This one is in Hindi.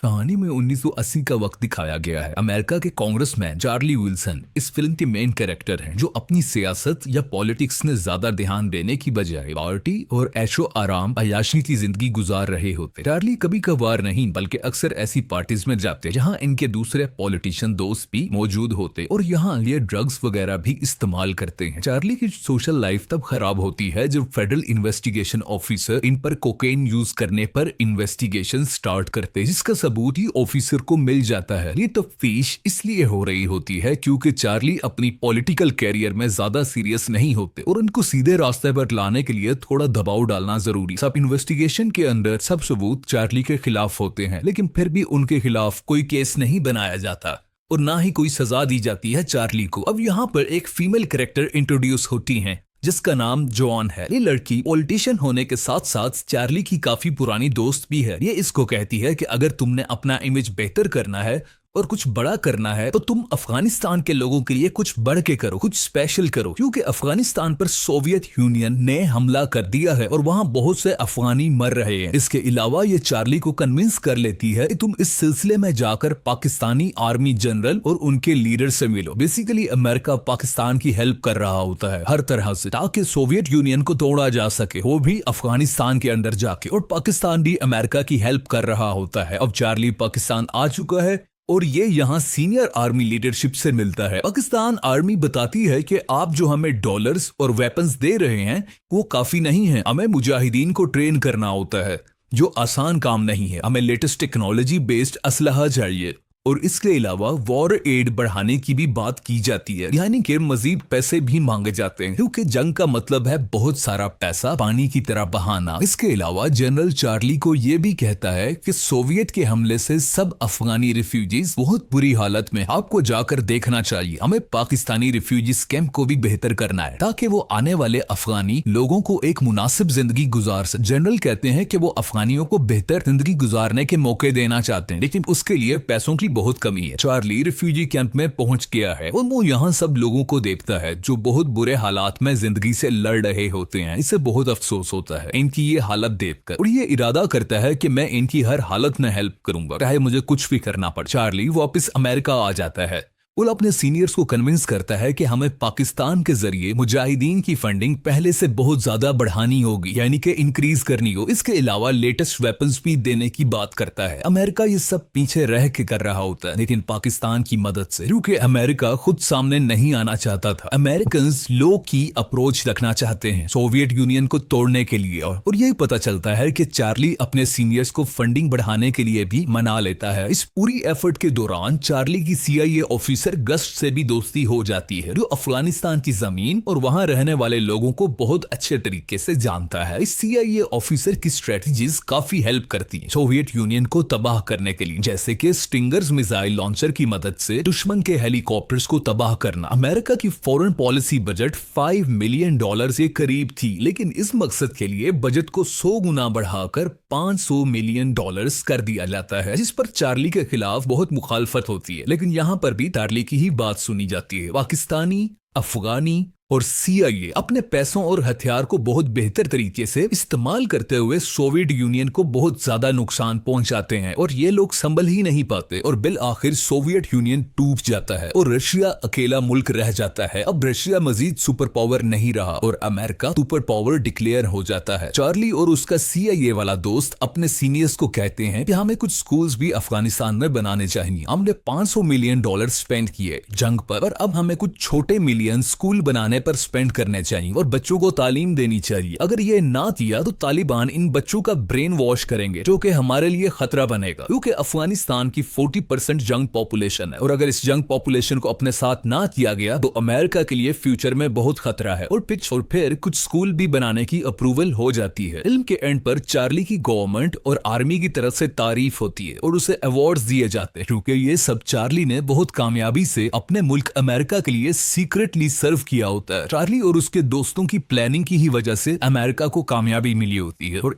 कहानी में 1980 का वक्त दिखाया गया है। अमेरिका के कांग्रेसमैन चार्ली विल्सन इस फिल्म के मेन कैरेक्टर हैं, जो अपनी सियासत या पॉलिटिक्स में ज्यादा ध्यान देने की बजाय पार्टी और ऐशो आराम अय्याशी की जिंदगी गुजार रहे होते। चार्ली कभी कभार नहीं बल्कि अक्सर ऐसी पार्टीज में जाते जहां इनके दूसरे पॉलिटिशियन दोस्त भी मौजूद होते और यहाँ ये ड्रग्स वगैरह भी इस्तेमाल करते हैं। चार्ली की सोशल लाइफ तब खराब होती है जब फेडरल इन्वेस्टिगेशन ऑफिसर इन पर कोकेन यूज करने पर इन्वेस्टिगेशन स्टार्ट करते, जिसका सबूत ही ऑफिसर को मिल जाता है। ये तफ्तीश इसलिए हो रही होती है क्योंकि चार्ली अपनी पॉलिटिकल कैरियर में ज्यादा सीरियस नहीं होते और उनको सीधे रास्ते पर लाने के लिए थोड़ा दबाव डालना जरूरी। सब इन्वेस्टिगेशन के अंदर सब सबूत चार्ली के खिलाफ होते हैं, लेकिन फिर भी उनके खिलाफ कोई केस नहीं बनाया जाता और ना ही कोई सजा दी जाती है चार्ली को। अब यहाँ पर एक फीमेल कैरेक्टर इंट्रोड्यूस होती है जिसका नाम जॉन है। ये लड़की पॉलिटिशियन होने के साथ साथ चार्ली की काफी पुरानी दोस्त भी है। ये इसको कहती है कि अगर तुमने अपना इमेज बेहतर करना है और कुछ बड़ा करना है तो तुम अफगानिस्तान के लोगों के लिए कुछ बढ़ के करो, कुछ स्पेशल करो, क्योंकि अफगानिस्तान पर सोवियत यूनियन ने हमला कर दिया है और वहां बहुत से अफगानी मर रहे हैं। इसके अलावा ये चार्ली को कन्विंस कर लेती है कि तुम इस सिलसिले में जाकर पाकिस्तानी आर्मी जनरल और उनके लीडर से मिलो। बेसिकली अमेरिका पाकिस्तान की हेल्प कर रहा होता है हर तरह से, ताकि सोवियत यूनियन को तोड़ा जा सके, वो भी अफगानिस्तान के अंदर जाके, और पाकिस्तान भी अमेरिका की हेल्प कर रहा होता है। अब चार्ली पाकिस्तान आ चुका है और ये यहाँ सीनियर आर्मी लीडरशिप से मिलता है। पाकिस्तान आर्मी बताती है कि आप जो हमें डॉलर्स और वेपन्स दे रहे हैं वो काफी नहीं है, हमें मुजाहिदीन को ट्रेन करना होता है जो आसान काम नहीं है, हमें लेटेस्ट टेक्नोलॉजी बेस्ड असलहा चाहिए। और इसके अलावा वॉर एड बढ़ाने की भी बात की जाती है, यानी कि मजीद पैसे भी मांगे जाते हैं, क्योंकि जंग का मतलब है बहुत सारा पैसा पानी की तरह बहाना। इसके अलावा जनरल चार्ली को यह भी कहता है कि सोवियत के हमले से सब अफगानी रिफ्यूजीज बहुत बुरी हालत में, आपको जाकर देखना चाहिए। हमें पाकिस्तानी रिफ्यूजीज कैंप को भी बेहतर करना है ताकि वो आने वाले अफगानी लोगों को एक मुनासिब जिंदगी गुजार सके। जनरल कहते हैं कि वो अफगानियों को बेहतर जिंदगी गुजारने के मौके देना चाहते हैं, लेकिन उसके लिए पैसों की बहुत कमी है। चार्ली रिफ्यूजी कैंप में पहुंच गया है और वो यहाँ सब लोगों को देखता है जो बहुत बुरे हालात में जिंदगी से लड़ रहे होते हैं। इसे बहुत अफसोस होता है इनकी ये हालत देखकर, और ये इरादा करता है कि मैं इनकी हर हालत में हेल्प करूंगा, चाहे मुझे कुछ भी करना पड़े। चार्ली वापस अमेरिका आ जाता है। वो अपने सीनियर्स को कन्विंस करता है कि हमें पाकिस्तान के जरिए मुजाहिदीन की फंडिंग पहले से बहुत ज्यादा बढ़ानी होगी, यानी कि इंक्रीज करनी हो। इसके अलावा लेटेस्ट वेपन्स भी देने की बात करता है। अमेरिका ये सब पीछे रह के कर रहा होता है, लेकिन पाकिस्तान की मदद से, क्योंकि अमेरिका खुद सामने नहीं आना चाहता था। अमेरिकन लो की अप्रोच रखना चाहते हैं सोवियत यूनियन को तोड़ने के लिए, और यही पता चलता है कि चार्ली अपने सीनियर्स को फंडिंग बढ़ाने के लिए भी मना लेता है। इस पूरी एफर्ट के दौरान चार्ली की CIA ऑफिसर गस्ट से भी दोस्ती हो जाती है, जो अफगानिस्तान की जमीन और वहां रहने वाले लोगों को बहुत अच्छे तरीके से जानता है। इस CIA ऑफिसर की स्ट्रेटजीज काफी हेल्प करती हैं सोवियत यूनियन को तबाह करने के लिए, जैसे कि स्टिंगर्स मिसाइल लॉन्चर की मदद से दुश्मन के हेलीकॉप्टर्स को तबाह करना। अमेरिका की फॉरेन पॉलिसी बजट $5 मिलियन के करीब थी, लेकिन इस मकसद के लिए बजट को 100 गुना बढ़ाकर $500 मिलियन कर दिया जाता है, जिस पर चार्ली के खिलाफ बहुत मुखालफत होती है। लेकिन यहाँ पर भी चार्ली की ही बात सुनी जाती है। पाकिस्तानी, अफगानी और CIA अपने पैसों और हथियार को बहुत बेहतर तरीके से इस्तेमाल करते हुए सोवियत यूनियन को बहुत ज्यादा नुकसान पहुंचाते हैं, और ये लोग संभल ही नहीं पाते और बिल आखिर सोवियत यूनियन टूट जाता है और रशिया अकेला मुल्क रह जाता है। अब रशिया मजीद सुपर पावर नहीं रहा और अमेरिका सुपर पावर डिक्लेयर हो जाता है। चार्ली और उसका CIA वाला दोस्त अपने सीनियर्स को कहते हैं कि हमें कुछ स्कूल्स भी अफगानिस्तान में बनाने चाहिए। हमने $500 मिलियन स्पेंड किए जंग पर, और अब हमें कुछ छोटे मिलियन स्कूल बनाने पर स्पेंड करने चाहिए और बच्चों को तालीम देनी चाहिए। अगर ये ना दिया तो तालिबान इन बच्चों का ब्रेन वॉश करेंगे, जो कि हमारे लिए खतरा बनेगा, क्योंकि अफगानिस्तान की 40% यंग पॉपुलेशन है, और अगर इस यंग पॉपुलेशन को अपने साथ ना किया गया तो अमेरिका के लिए फ्यूचर में बहुत खतरा है। और फिर कुछ स्कूल भी बनाने की अप्रूवल हो जाती है। फिल्म के एंड पर चार्ली की गवर्नमेंट और आर्मी की तरफ से तारीफ होती है और उसे अवार्ड्स दिए जाते हैं, क्योंकि ये सब चार्ली ने बहुत कामयाबी से अपने मुल्क अमेरिका के लिए सीक्रेटली सर्व किया होता है। चार्ली और उसके दोस्तों की प्लानिंग की ही वजह से अमेरिका को कामयाबी मिली होती है, और